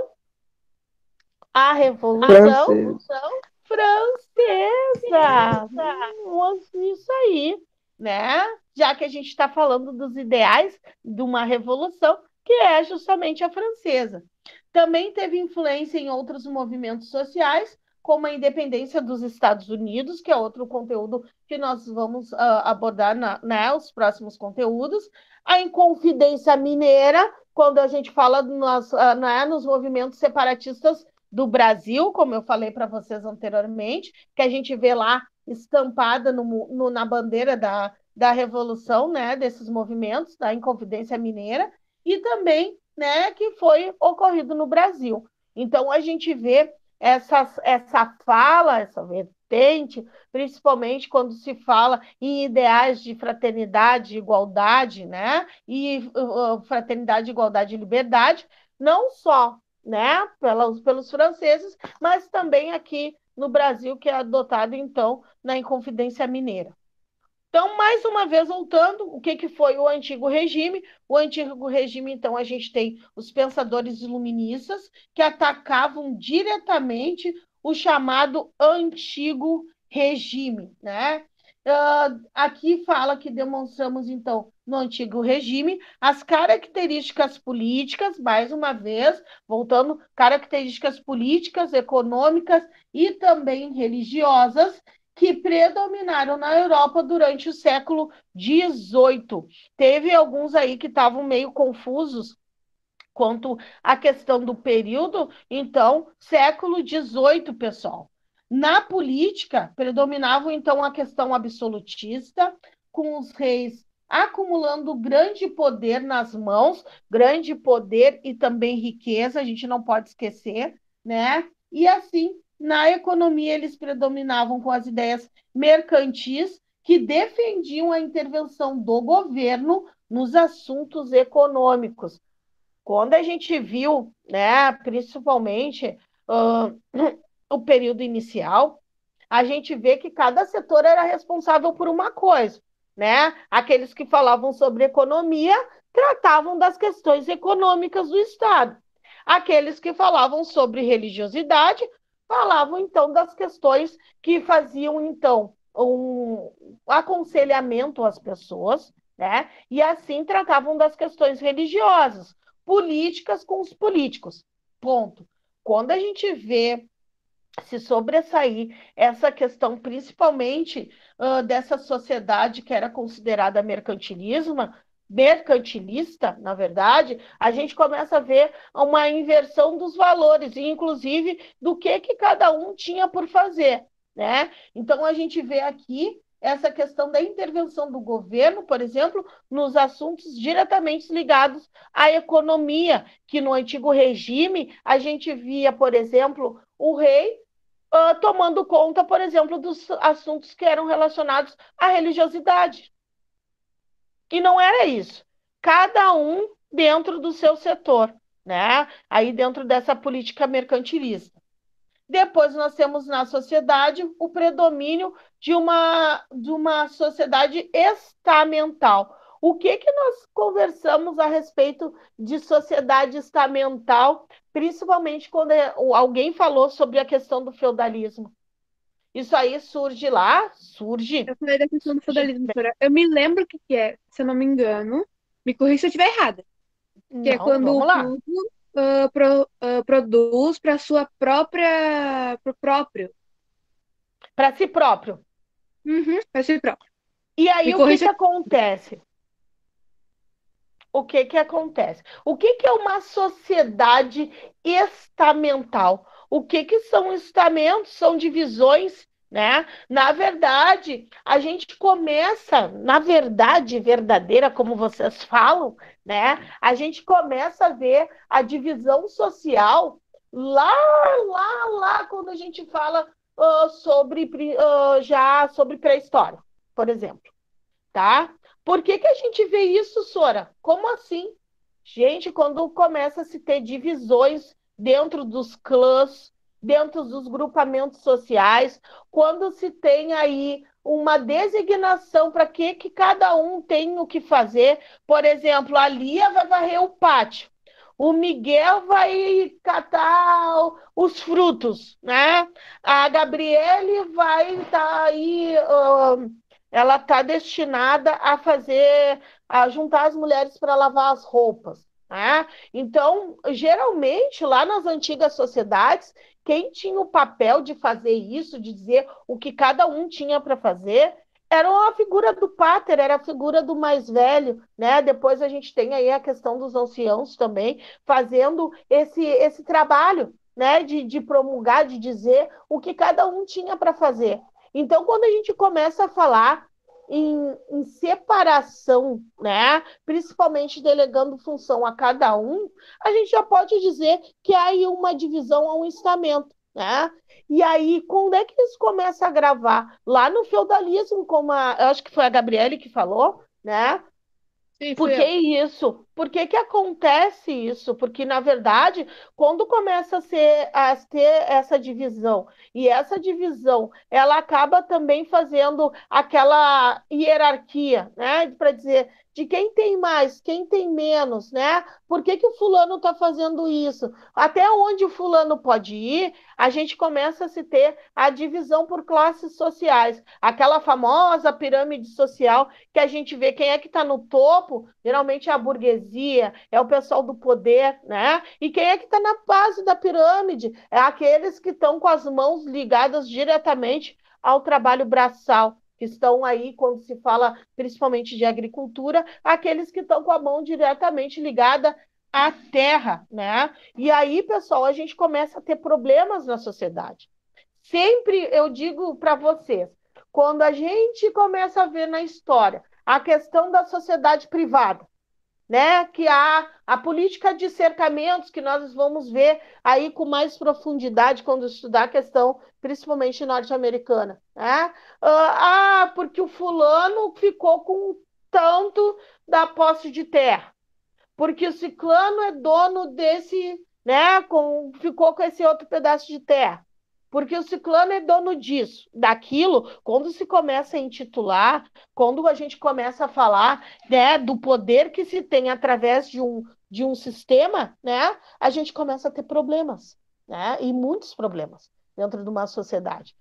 Francesa. Isso aí, né? Já que a gente está falando dos ideais de uma revolução, que é justamente a francesa. Também teve influência em outros movimentos sociais, como a independência dos Estados Unidos, que é outro conteúdo que nós vamos abordar nos próximos conteúdos. A Inconfidência Mineira, quando a gente fala nos movimentos separatistas do Brasil, como eu falei para vocês anteriormente, que a gente vê lá estampada na bandeira da revolução, né, desses movimentos, da Inconfidência Mineira, e também, né, que foi ocorrido no Brasil. Então, a gente vê essa fala, essa vertente, principalmente quando se fala em ideais de fraternidade, igualdade, né, e fraternidade, igualdade e liberdade, não só, né, pelos franceses, mas também aqui no Brasil, que é adotado, então, na Inconfidência Mineira. Então, mais uma vez, voltando, o que foi o Antigo Regime? O Antigo Regime, então, a gente tem os pensadores iluministas que atacavam diretamente o chamado Antigo Regime, né? Aqui fala que demonstramos, então, no Antigo Regime, as características políticas, mais uma vez, voltando, características políticas, econômicas e também religiosas, que predominaram na Europa durante o século XVIII. Teve alguns aí que estavam meio confusos quanto à questão do período, então, século XVIII, pessoal. Na política, predominava, então, a questão absolutista, com os reis acumulando grande poder nas mãos, grande poder e também riqueza, a gente não pode esquecer, né? E assim, na economia, eles predominavam com as ideias mercantis, que defendiam a intervenção do governo nos assuntos econômicos. Quando a gente viu, né, principalmente o período inicial, a gente vê que cada setor era responsável por uma coisa, né? Aqueles que falavam sobre economia tratavam das questões econômicas do Estado. Aqueles que falavam sobre religiosidade falavam, então, das questões que faziam, então, um aconselhamento às pessoas, né? E assim tratavam das questões religiosas, políticas com os políticos. Ponto. Quando a gente vê se sobressair essa questão, principalmente dessa sociedade que era considerada mercantilista, na verdade, a gente começa a ver uma inversão dos valores, e inclusive do que cada um tinha por fazer, né? Então, a gente vê aqui essa questão da intervenção do governo, por exemplo, nos assuntos diretamente ligados à economia, que no Antigo Regime a gente via, por exemplo, o rei tomando conta, por exemplo, dos assuntos que eram relacionados à religiosidade. E não era isso. Cada um dentro do seu setor, né? Aí dentro dessa política mercantilista. Depois nós temos na sociedade o predomínio de uma sociedade estamental. O que nós conversamos a respeito de sociedade estamental, principalmente quando alguém falou sobre a questão do feudalismo? Isso aí surge lá? Surge. Eu falei da questão do feudalismo, doutora. Eu me lembro o que é, se eu não me engano. Me corrija se eu estiver errada. Que é Não, quando vamos o lá. povo produz para sua própria, pro próprio. Para si próprio. Para si próprio. E aí Me o que corrija. acontece? O que acontece? O que é uma sociedade estamental? O que são estamentos? São divisões, né? Na verdade, a gente começa, na verdade verdadeira, como vocês falam, né? A gente começa a ver a divisão social lá, quando a gente fala sobre pré-história, por exemplo, tá? Por que a gente vê isso, Sora? Como assim? Gente, quando começa a se ter divisões dentro dos clãs, dentro dos grupamentos sociais, quando se tem aí uma designação para que cada um tem o que fazer. Por exemplo, a Lia vai varrer o pátio, o Miguel vai catar os frutos, né? A Gabriele vai estar aí... ela está destinada a juntar as mulheres para lavar as roupas, né? Então, geralmente, lá nas antigas sociedades, quem tinha o papel de fazer isso, de dizer o que cada um tinha para fazer, era a figura do pater, era a figura do mais velho, né? Depois a gente tem aí a questão dos anciãos também, fazendo esse trabalho, né? De promulgar, de dizer o que cada um tinha para fazer. Então, quando a gente começa a falar em separação, né, principalmente delegando função a cada um, a gente já pode dizer que há aí uma divisão a um estamento, né? E aí, quando é que isso começa a gravar? Lá no feudalismo, como eu acho que foi a Gabriele que falou, né? Sim, Por que isso? Por que acontece isso? Porque, na verdade, quando começa a ter essa divisão, e essa divisão, ela acaba também fazendo aquela hierarquia, né? Para dizer de quem tem mais, quem tem menos, né? Por que o fulano está fazendo isso? Até onde o fulano pode ir, a gente começa a se ter a divisão por classes sociais. Aquela famosa pirâmide social que a gente vê quem é que está no topo, geralmente é a burguesia, é o pessoal do poder, né? E quem é que está na base da pirâmide? É aqueles que estão com as mãos ligadas diretamente ao trabalho braçal, que estão aí, quando se fala principalmente de agricultura, aqueles que estão com a mão diretamente ligada à terra, né? E aí, pessoal, a gente começa a ter problemas na sociedade. Sempre eu digo para vocês, quando a gente começa a ver na história a questão da sociedade privada, né? Que há a política de cercamentos, que nós vamos ver aí com mais profundidade quando estudar a questão, principalmente norte-americana, né? Porque o fulano ficou com tanto da posse de terra, porque o ciclano é dono desse, né? Ficou com esse outro pedaço de terra, porque o ciclano é dono disso, daquilo. Quando se começa a intitular, quando a gente começa a falar, né, do poder que se tem através de um sistema, né, a gente começa a ter problemas, né, e muitos problemas dentro de uma sociedade.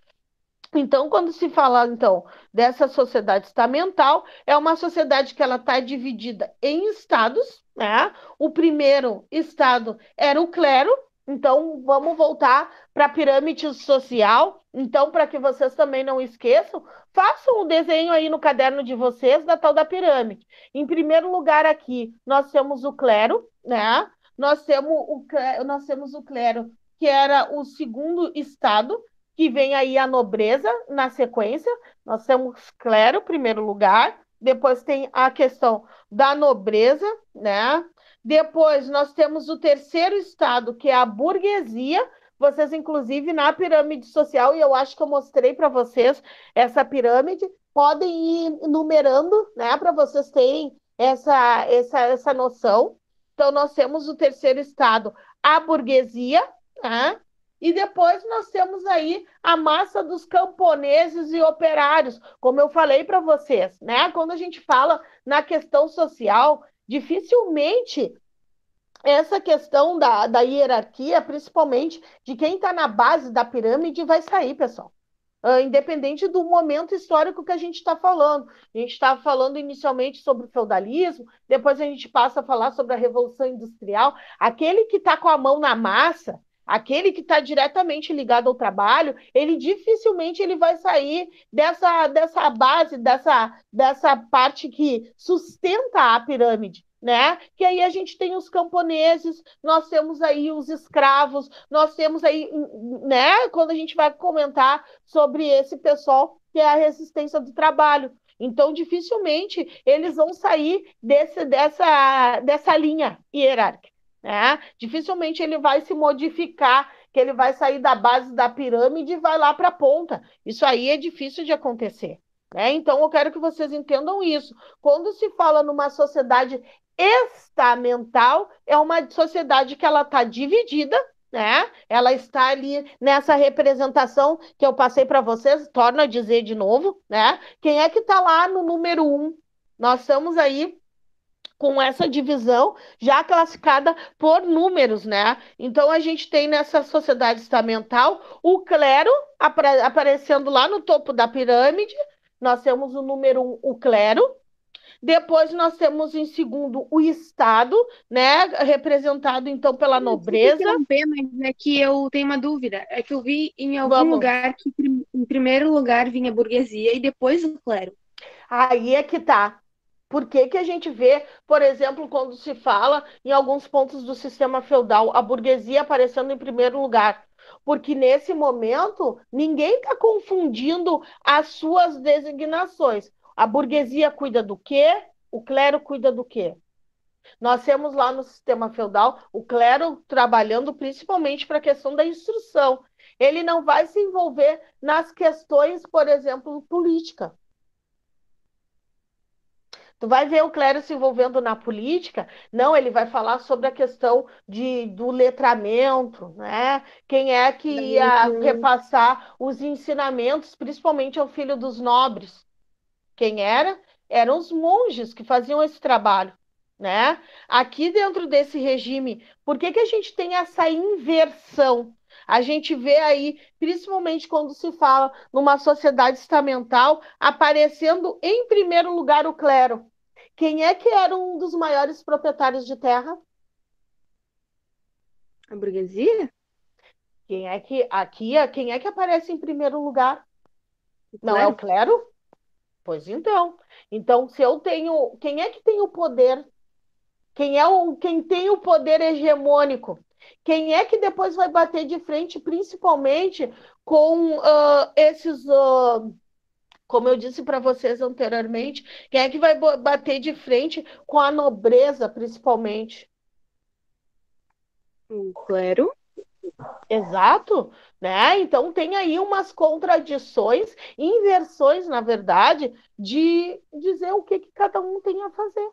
Então, quando se fala, então, dessa sociedade estamental, é uma sociedade que ela está dividida em estados, né? O primeiro estado era o clero. Então, vamos voltar para a pirâmide social. Então, para que vocês também não esqueçam, façam o desenho aí no caderno de vocês da tal da pirâmide. Em primeiro lugar aqui, nós temos o clero, né? Nós temos o clero, que era o segundo estado, que vem aí a nobreza na sequência. Nós temos clero, em primeiro lugar. Depois tem a questão da nobreza, né? Depois nós temos o terceiro estado, que é a burguesia, Vocês, inclusive, na pirâmide social, e eu acho que eu mostrei para vocês essa pirâmide, podem ir numerando, né, para vocês terem essa noção. Então, nós temos o terceiro estado, a burguesia, né? E depois nós temos aí a massa dos camponeses e operários, como eu falei para vocês, né? Quando a gente fala na questão social, dificilmente essa questão da hierarquia, principalmente de quem está na base da pirâmide, vai sair, pessoal. Independente do momento histórico que a gente está falando. A gente está falando inicialmente sobre o feudalismo, depois a gente passa a falar sobre a Revolução Industrial. Aquele que está com a mão na massa, aquele que está diretamente ligado ao trabalho, ele dificilmente ele vai sair dessa base, dessa parte que sustenta a pirâmide. Né? Que aí a gente tem os camponeses, nós temos aí os escravos, nós temos aí, né? Quando a gente vai comentar sobre esse pessoal que é a resistência do trabalho. Então, dificilmente eles vão sair dessa linha hierárquica. Né? Dificilmente ele vai se modificar, que ele vai sair da base da pirâmide e vai lá para a ponta. Isso aí é difícil de acontecer. Né? Então, eu quero que vocês entendam isso. Quando se fala numa sociedade estamental, é uma sociedade que ela está dividida, né? Ela está ali nessa representação que eu passei para vocês, torno a dizer de novo, né? Quem é que está lá no número 1? Nós estamos aí com essa divisão já classificada por números, né? Então, a gente tem nessa sociedade estamental o clero aparecendo lá no topo da pirâmide. Nós temos o número 1, o clero. Depois nós temos em segundo o Estado, né, representado então pela nobreza. Mas é que eu tenho uma dúvida. É que eu vi em algum lugar que em primeiro lugar vinha a burguesia e depois o clero. Aí é que tá. Por que que a gente vê, por exemplo, quando se fala em alguns pontos do sistema feudal, a burguesia aparecendo em primeiro lugar? Porque nesse momento ninguém está confundindo as suas designações. A burguesia cuida do quê? O clero cuida do quê? Nós temos lá no sistema feudal o clero trabalhando principalmente para a questão da instrução. Ele não vai se envolver nas questões, por exemplo, política. Tu vai ver o clero se envolvendo na política? Não, ele vai falar sobre a questão do letramento, né? Quem é que ia repassar os ensinamentos, principalmente ao filho dos nobres? Quem era? Eram os monges que faziam esse trabalho, né? Aqui dentro desse regime, por que que a gente tem essa inversão? A gente vê aí, principalmente quando se fala numa sociedade estamental, aparecendo em primeiro lugar o clero. Quem é que era um dos maiores proprietários de terra? A burguesia? Quem é que aparece em primeiro lugar? Não é o clero? Pois então. Então, se eu tenho, quem é que tem o poder? Quem tem o poder hegemônico? Quem é que depois vai bater de frente, principalmente com esses, como eu disse para vocês anteriormente, quem é que vai bater de frente com a nobreza, principalmente? O clero. Exato, né? Então tem aí umas contradições, inversões, na verdade, de dizer o que cada um tem a fazer.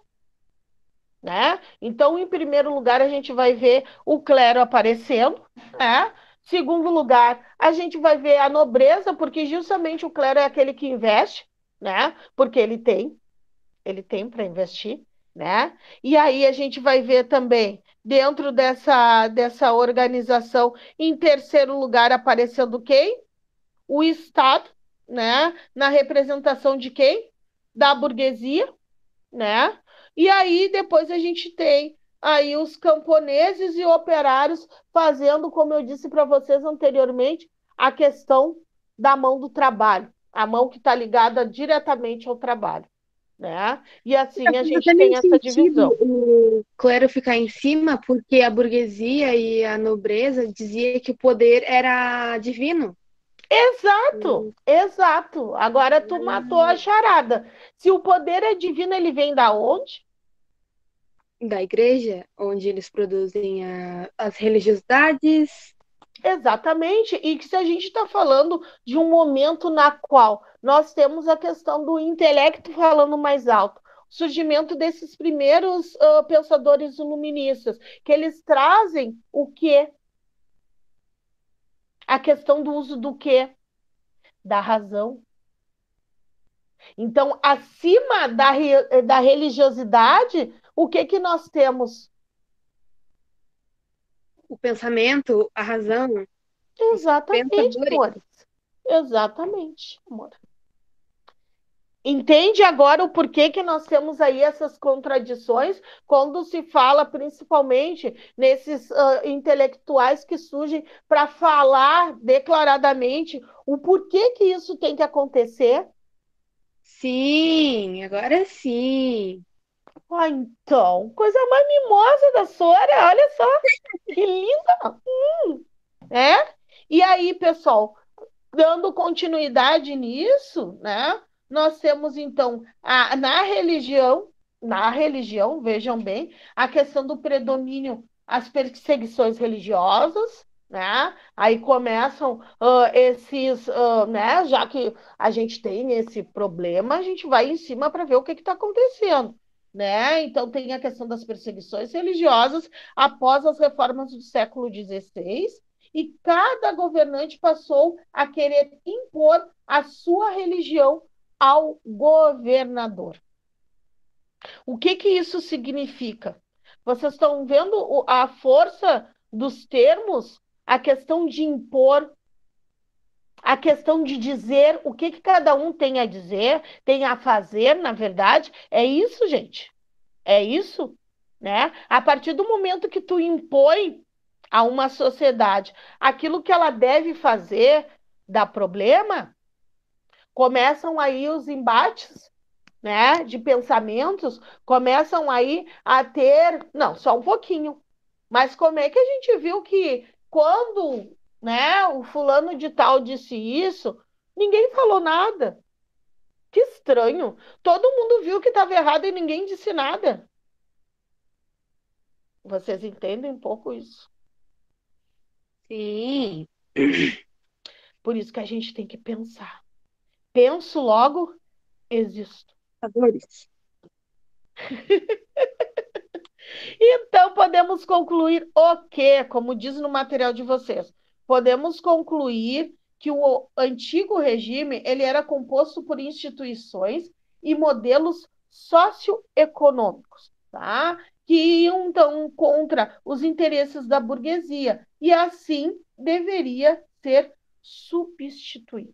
Né? Então, em primeiro lugar, a gente vai ver o clero aparecendo, né? Segundo lugar, a gente vai ver a nobreza, porque justamente o clero é aquele que investe, né? Porque ele tem para investir, né? E aí a gente vai ver também, dentro dessa organização, em terceiro lugar, aparecendo quem? O Estado, né? Na representação de quem? Da burguesia, né? E aí depois a gente tem aí os camponeses e operários fazendo, como eu disse para vocês anteriormente, a questão da mão do trabalho, a mão que está ligada diretamente ao trabalho, né? E assim a gente tem essa divisão. O clero ficar em cima porque a burguesia e a nobreza dizia que o poder era divino. Exato. Agora tu matou a charada. Se o poder é divino, ele vem da onde? Da igreja, onde eles produzem as religiosidades. Exatamente, e que se a gente está falando de um momento na qual nós temos a questão do intelecto falando mais alto, o surgimento desses primeiros pensadores iluministas, que eles trazem o quê? A questão do uso do quê? Da razão. Então, acima da religiosidade, o que nós temos? O pensamento, a razão. Exatamente, amores. Exatamente, amor. Entende agora o porquê que nós temos aí essas contradições quando se fala principalmente nesses intelectuais que surgem para falar declaradamente o porquê que isso tem que acontecer? Sim, agora sim. Ah, então, coisa mais mimosa da Sora, olha só, que linda! E aí, pessoal, dando continuidade nisso, né? Nós temos, então, na religião, vejam bem, a questão do predomínio, as perseguições religiosas, né? Aí começam esses, né? Já que a gente tem esse problema, a gente vai em cima para ver o que está acontecendo, né? Então tem a questão das perseguições religiosas após as reformas do século XVI, e cada governante passou a querer impor a sua religião ao governador. O que isso significa? Vocês estão vendo a força dos termos, a questão de impor, a questão de dizer o que cada um tem a dizer, tem a fazer, na verdade. É isso, gente. É isso, né? A partir do momento que tu impõe a uma sociedade aquilo que ela deve fazer, dá problema, começam aí os embates, né, de pensamentos, começam aí a ter, não, só um pouquinho, mas como é que a gente viu que quando, né, o fulano de tal disse isso, ninguém falou nada? Que estranho. Todo mundo viu que estava errado e ninguém disse nada. Vocês entendem um pouco isso? Sim. Por isso que a gente tem que pensar. Penso, logo existo. Adores. Então, podemos concluir o quê? Como diz no material de vocês. Podemos concluir que o antigo regime ele era composto por instituições e modelos socioeconômicos, tá? Que iam, então, contra os interesses da burguesia e, assim, deveria ser substituído.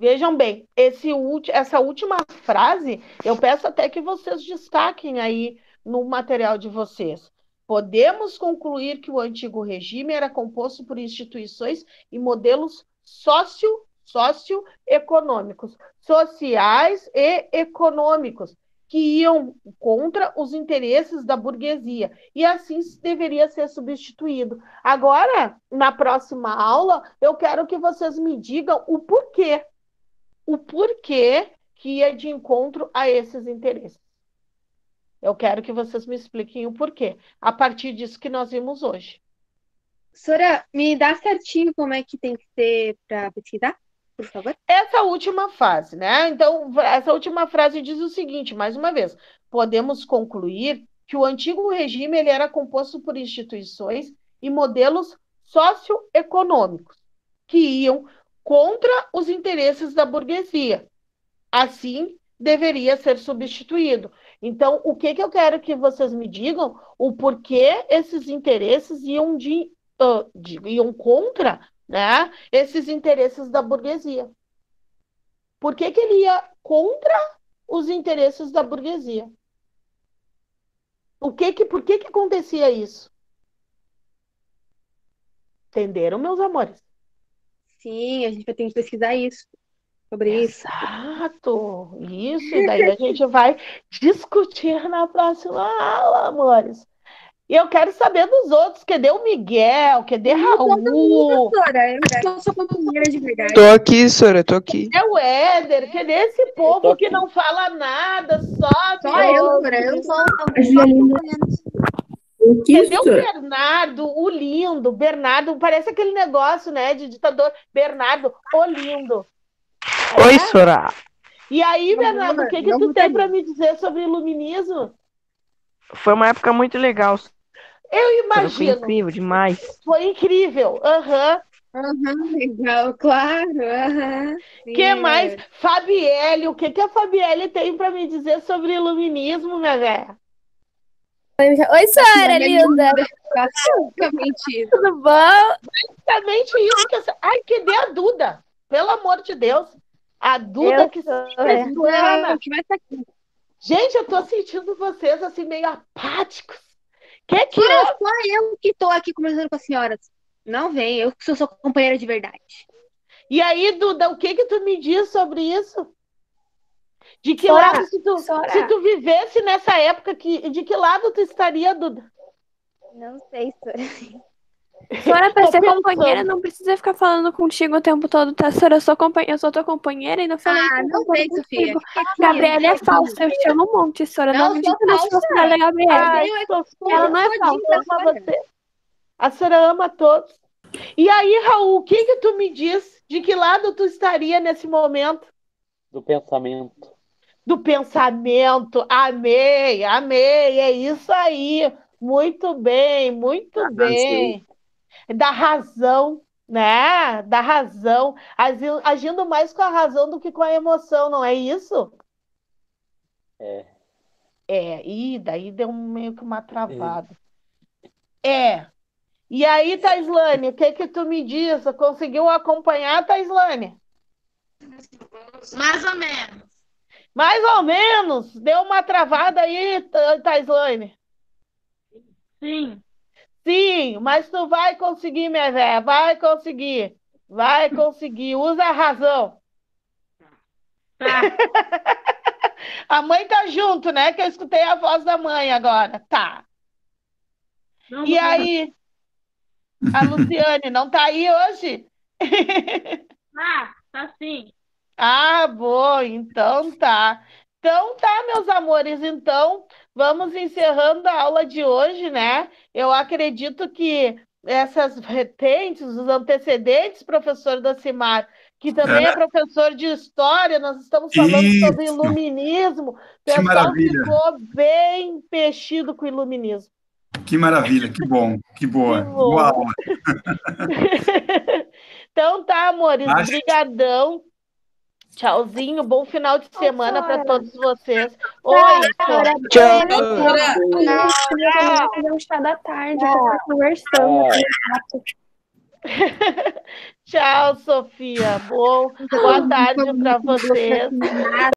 Vejam bem, essa última frase, eu peço até que vocês destaquem aí no material de vocês. Podemos concluir que o antigo regime era composto por instituições e modelos socioeconômicos, sociais e econômicos, que iam contra os interesses da burguesia, e assim deveria ser substituído. Agora, na próxima aula, eu quero que vocês me digam o porquê que ia de encontro a esses interesses. Eu quero que vocês me expliquem o porquê, a partir disso que nós vimos hoje. Sora, me dá certinho como é que tem que ser para pesquisar, por favor? Essa última fase, né? Então, essa última frase diz o seguinte, mais uma vez, podemos concluir que o antigo regime ele era composto por instituições e modelos socioeconômicos que iam contra os interesses da burguesia. Assim, deveria ser substituído. Então, o que eu quero que vocês me digam? O porquê esses interesses iam contra, né, esses interesses da burguesia. Por que ele ia contra os interesses da burguesia? Por que acontecia isso? Entenderam, meus amores? Sim, a gente vai ter que pesquisar isso, sobre isso. Exato, isso, e daí a gente vai discutir na próxima aula, amores. E eu quero saber dos outros, cadê o Miguel, cadê Raul? Eu sou sua companheira de verdade. Tô aqui, Sora, tô aqui. Cadê o Éder? Cadê esse povo que não fala nada, só eu, Sora, eu sou. O que, Entendeu? senhora? Bernardo, o lindo, Bernardo, parece aquele negócio, né, de ditador. Bernardo, o lindo. Oi, É? Sora. E aí, Bernardo, o que Não tu tem votaria. para me dizer sobre iluminismo? Foi uma época muito legal. Eu Sora, foi imagino. incrível demais. Foi incrível. Aham. Legal, claro. Que mais? Fabielle, o que a Fabielle tem para me dizer sobre iluminismo, minha velha? Oi, Sora, linda. Basicamente isso. Tudo bom? Exatamente isso que Ai, cadê a Duda? Pelo amor de Deus. A Duda Eu que sou, se questiona. Que vai estar aqui. Gente, eu tô sentindo vocês assim meio apáticos. Que é? Só eu que tô aqui conversando com as senhoras. Não vem, eu que sou sua companheira de verdade. E aí, Duda, o que tu me diz sobre isso? De que Sora, lado, Sora. se tu vivesse nessa época, de que lado tu estaria, Duda? Não sei, Sora. Sora, pra Tô ser pensando. companheira, não precisa ficar falando contigo o tempo todo, tá, Sora? Eu sou tua companheira e não falei que eu não concordo sei, Sofia. contigo. Gabriela é falsa, eu te amo um monte, Sora. Não Não acredito sou na falsa. falsidade da Gabriela. Ai, Eu Sofia, Ela não é falsa. ama você. A senhora ama todos. E aí, Raul, o que tu me diz? De que lado tu estaria nesse momento? Do pensamento. Do pensamento. Amei, amei. É isso aí. Muito bem, muito bem. Da razão, né? Da razão. Agindo mais com a razão do que com a emoção, não é isso? E daí deu meio que uma travada. E aí, Taislane, o que tu me diz? Conseguiu acompanhar, Taislane? Mais ou menos. Mais ou menos? Deu uma travada aí, Taislane? Sim. Sim, mas tu vai conseguir, minha velha, vai conseguir. Vai conseguir, usa a razão. Tá. A mãe tá junto, né? Que eu escutei a voz da mãe agora. Tá. Não, E aí, a Luciane não tá aí hoje? Tá sim. Ah, boa, então tá. Então tá, meus amores, então vamos encerrando a aula de hoje, né? Eu acredito que essas vertentes, os antecedentes, professor Docimar, que também é professor de história, nós estamos falando sobre Isso. iluminismo, o Que pessoal maravilha. ficou bem mexido com o iluminismo. Que maravilha, que bom, que boa. Que bom. Boa aula. Então tá, amores, Mas- brigadão. Tchauzinho, bom final de semana para Sora. todos vocês. Oi, Sora. Tchau. Vamos fazer um chá da tarde pra ficar conversando. Tchau, Sofia. Boa tarde para vocês.